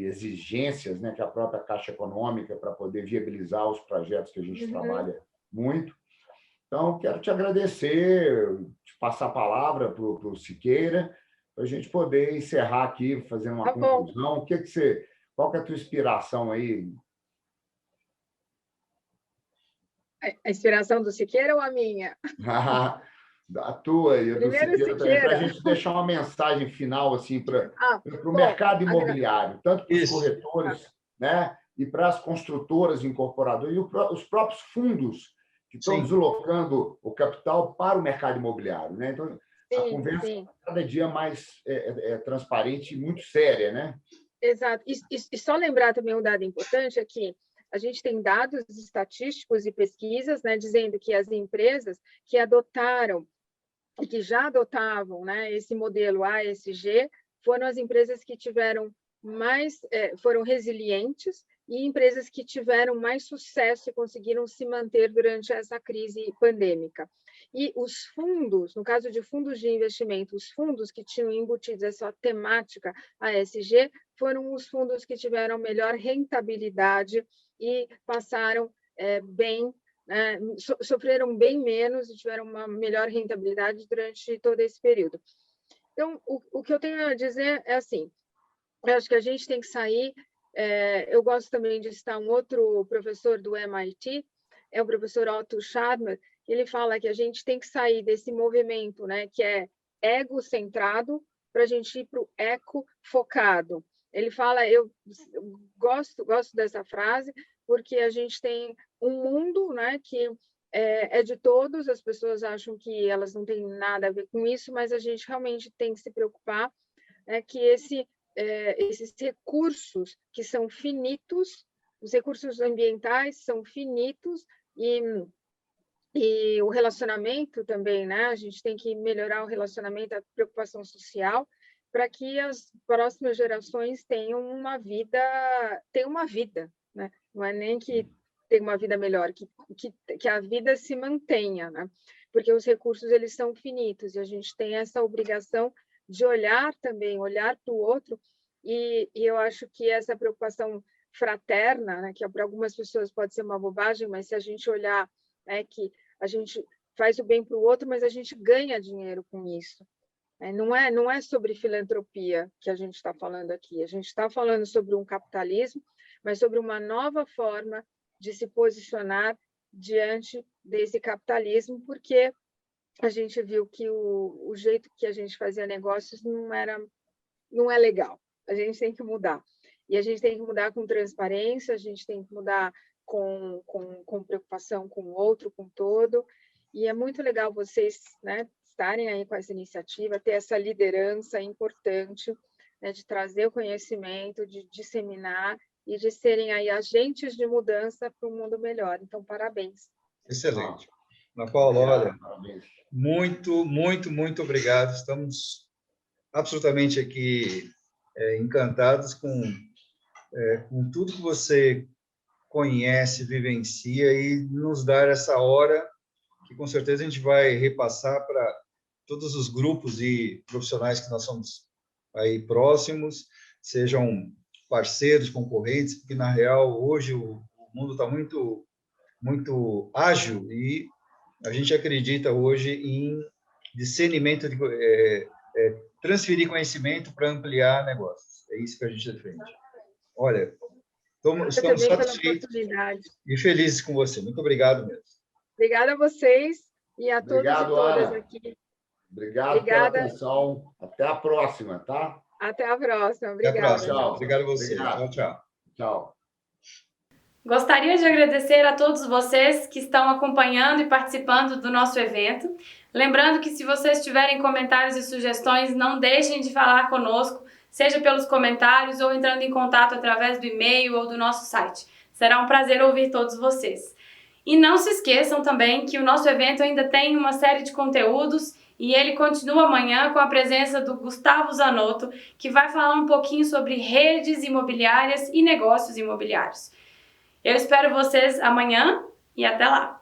exigências, né, que a própria Caixa Econômica, para poder viabilizar os projetos que a gente trabalha muito. Então, quero te agradecer, te passar a palavra para o Siqueira, para a gente poder encerrar aqui, fazendo uma conclusão. Qual que é a tua inspiração aí? A inspiração do Siqueira ou a minha? da tua e do Primeiro, Siqueira também, para a Siqueira. gente deixar uma mensagem final assim, para o Bom, mercado imobiliário, tanto para os Isso. corretores, né, e para as construtoras incorporadoras, e os próprios fundos que estão Sim. deslocando o capital para o mercado imobiliário. Né? Então, a sim, conversa sim. é cada dia mais transparente e muito séria. Né? Exato. E só lembrar também um dado importante é que a gente tem dados estatísticos e pesquisas, né, dizendo que as empresas que adotaram e que já adotavam, né, esse modelo ASG foram as empresas que tiveram foram resilientes e empresas que tiveram mais sucesso e conseguiram se manter durante essa crise pandêmica. E os fundos, no caso de fundos de investimento, os fundos que tinham embutidos essa temática ASG foram os fundos que tiveram melhor rentabilidade e passaram bem, sofreram bem menos e tiveram uma melhor rentabilidade durante todo esse período. Então, o que eu tenho a dizer é assim, eu acho que a gente tem que sair, eu gosto também de citar um outro professor do MIT, é o professor Otto Scharmer, ele fala que a gente tem que sair desse movimento, né, que é ego-centrado, para a gente ir para o eco-focado. Ele fala, eu gosto dessa frase, porque a gente tem um mundo, né, que é de todos, as pessoas acham que elas não têm nada a ver com isso, mas a gente realmente tem que se preocupar que esses recursos que são finitos, os recursos ambientais são finitos e o relacionamento também, né? A gente tem que melhorar o relacionamento, a preocupação social, para que as próximas gerações tenham uma vida, né? Não é nem que tenha uma vida melhor, que a vida se mantenha, né? Porque os recursos eles são finitos e a gente tem essa obrigação de olhar também, olhar para o outro, e eu acho que essa preocupação fraterna, né, que para algumas pessoas pode ser uma bobagem, mas se a gente olhar, né, que a gente faz o bem para o outro, mas a gente ganha dinheiro com isso. Não é sobre filantropia que a gente está falando aqui, a gente está falando sobre um capitalismo, mas sobre uma nova forma de se posicionar diante desse capitalismo, porque a gente viu que o jeito que a gente fazia negócios não é legal. A gente tem que mudar. E a gente tem que mudar com transparência, a gente tem que mudar com preocupação com o outro, com todo. E é muito legal vocês, né, estarem aí com essa iniciativa, ter essa liderança importante, né, de trazer o conhecimento, de disseminar e de serem aí agentes de mudança para um mundo melhor. Então, parabéns. Excelente. Ana Paula, olha, muito, muito, muito obrigado. Estamos absolutamente aqui encantados com tudo que você conhece, vivencia e nos dar essa hora que com certeza a gente vai repassar para todos os grupos e profissionais que nós somos aí próximos, sejam parceiros, concorrentes, porque na real hoje o mundo está muito, muito ágil e a gente acredita hoje em discernimento, transferir conhecimento para ampliar negócios. É isso que a gente defende. Olha, estamos satisfeitos e felizes com você. Muito obrigado mesmo. Obrigada a vocês e a todos e todas aqui. Obrigado pela atenção. Até a próxima, tá? Até a próxima. Obrigada. Até a próxima. Tchau. Obrigado a você. Obrigado. Tchau, tchau. Tchau. Gostaria de agradecer a todos vocês que estão acompanhando e participando do nosso evento. Lembrando que se vocês tiverem comentários e sugestões, não deixem de falar conosco, seja pelos comentários ou entrando em contato através do e-mail ou do nosso site. Será um prazer ouvir todos vocês. E não se esqueçam também que o nosso evento ainda tem uma série de conteúdos e ele continua amanhã com a presença do Gustavo Zanotto, que vai falar um pouquinho sobre redes imobiliárias e negócios imobiliários. Eu espero vocês amanhã e até lá!